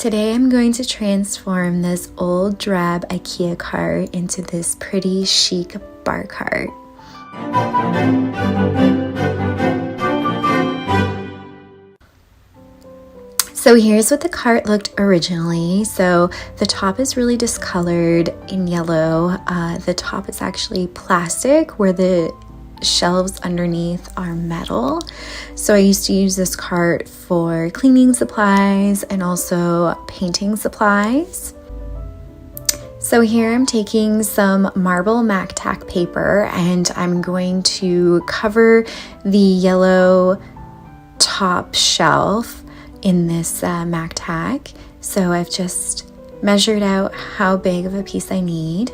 Today I'm going to transform this old drab IKEA cart into this pretty chic bar cart. So here's what the cart looked originally. So the top is really discolored in yellow. The top is actually plastic where the shelves underneath are metal. So I used to use this cart for cleaning supplies and also painting supplies. So here I'm taking some marble MacTac paper and I'm going to cover the yellow top shelf in this MacTac. So I've just measured out how big of a piece I need.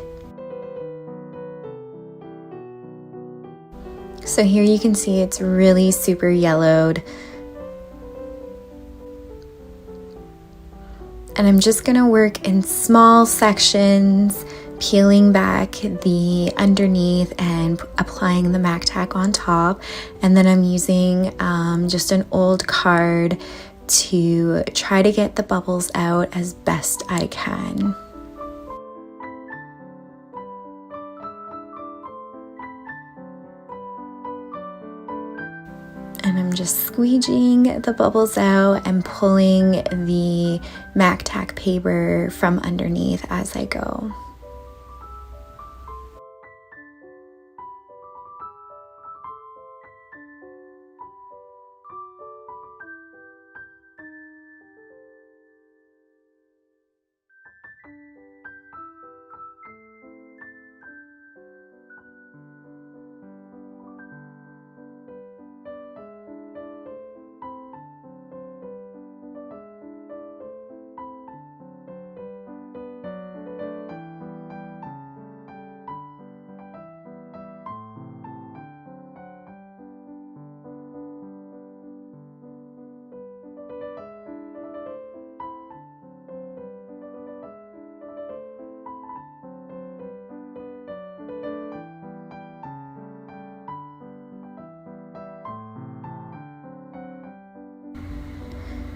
So here you can see it's really super yellowed. And I'm just going to work in small sections, peeling back the underneath and applying the MacTac on top. And then I'm using just an old card to try to get the bubbles out as best I can. And I'm just squeegeeing the bubbles out and pulling the MacTac paper from underneath as I go.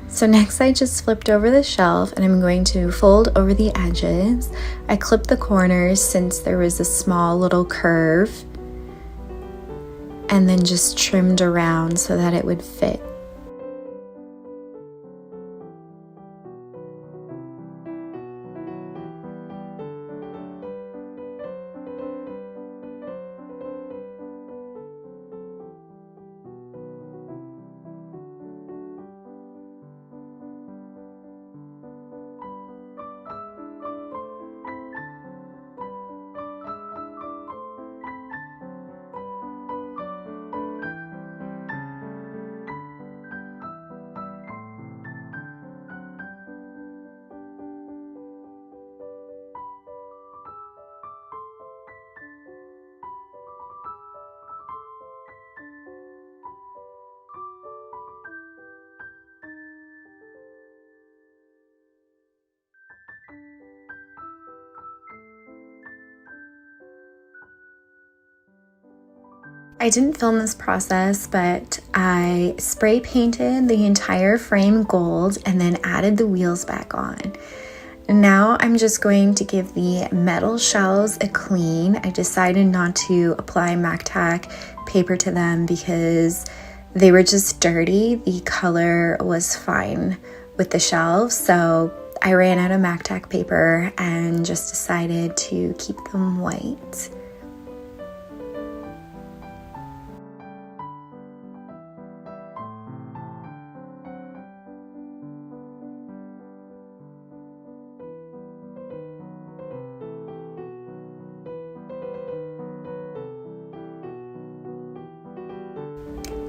So next I just flipped over the shelf and I'm going to fold over the edges. I clipped the corners since there was a small little curve and then just trimmed around so that it would fit. I didn't film this process, but I spray painted the entire frame gold and then added the wheels back on. Now I'm just going to give the metal shelves a clean. I decided not to apply MacTac paper to them because they were just dirty. The color was fine with the shelves, so I ran out of MacTac paper and just decided to keep them white.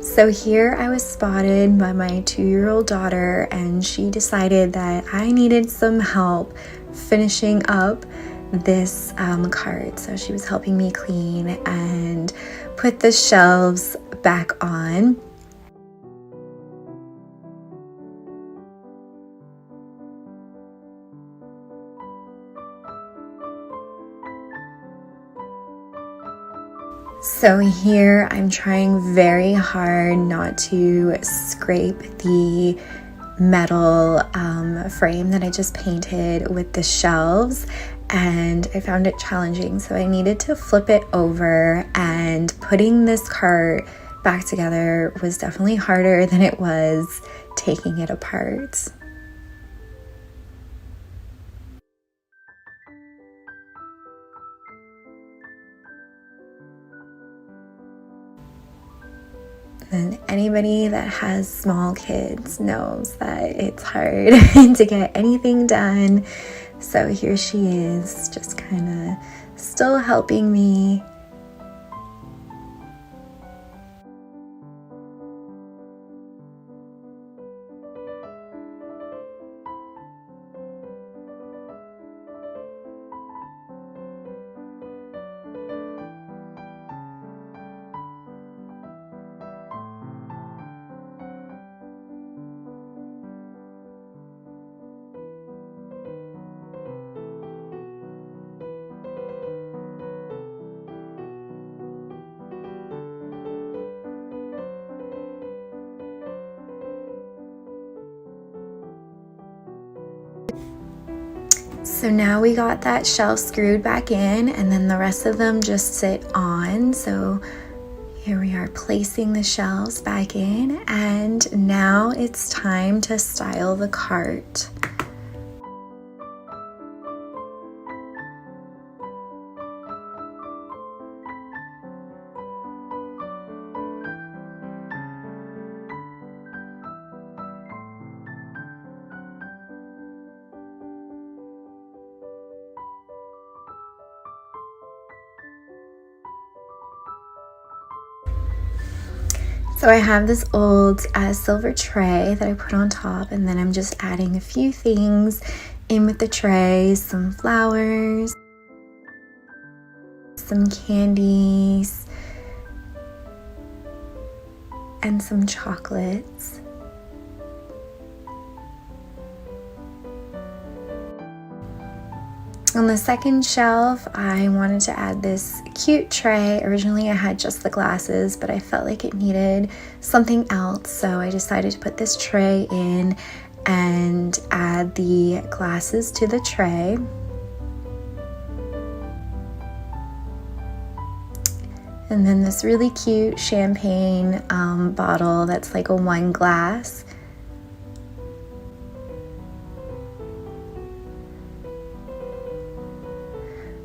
So here I was spotted by my 2-year-old daughter and she decided that I needed some help finishing up this cart. So she was helping me clean and put the shelves back on. So here I'm trying very hard not to scrape the metal frame that I just painted with the shelves, and I found it challenging, so I needed to flip it over, and putting this cart back together was definitely harder than it was taking it apart. And anybody that has small kids knows that it's hard to get anything done. So here she is, just kind of still helping me. So now we got that shelf screwed back in, and then the rest of them just sit on. So here we are placing the shelves back in, and now it's time to style the cart. So I have this old silver tray that I put on top, and then I'm just adding a few things in with the tray, some flowers, some candies, and some chocolates. On the second shelf, I wanted to add this cute tray. Originally I had just the glasses, but I felt like it needed something else, so I decided to put this tray in and add the glasses to the tray. And then this really cute champagne bottle that's like a wine glass.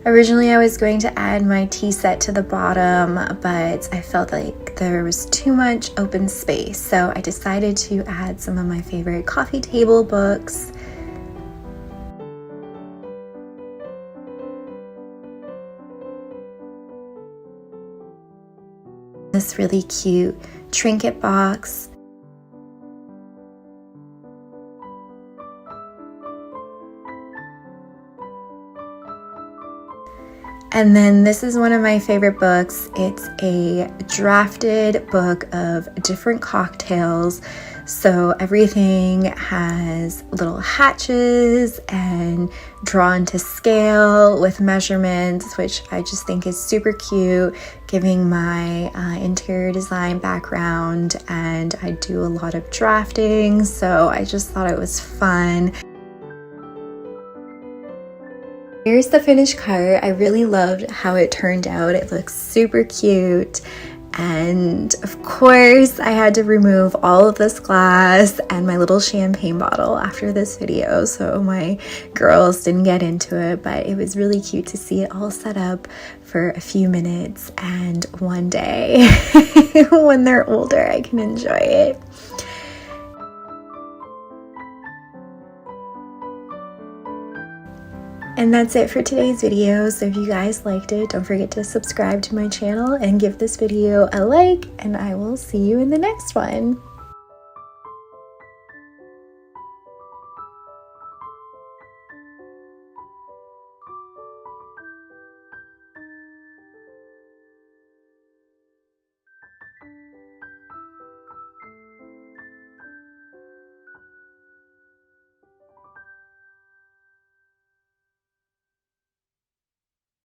Originally I was going to add my tea set to the bottom, but I felt like there was too much open space, so I decided to add some of my favorite coffee table books. This really cute trinket box. And then this is one of my favorite books. It's a drafted book of different cocktails. So everything has little hatches and drawn to scale with measurements, which I just think is super cute, giving my interior design background, and I do a lot of drafting, so I just thought it was fun. Here's the finished cart. I really loved how it turned out. It looks super cute. And of course, I had to remove all of this glass and my little champagne bottle after this video, so my girls didn't get into it, but it was really cute to see it all set up for a few minutes, and one day when they're older, I can enjoy it. And that's it for today's video. So if you guys liked it, don't forget to subscribe to my channel and give this video a like, and I will see you in the next one.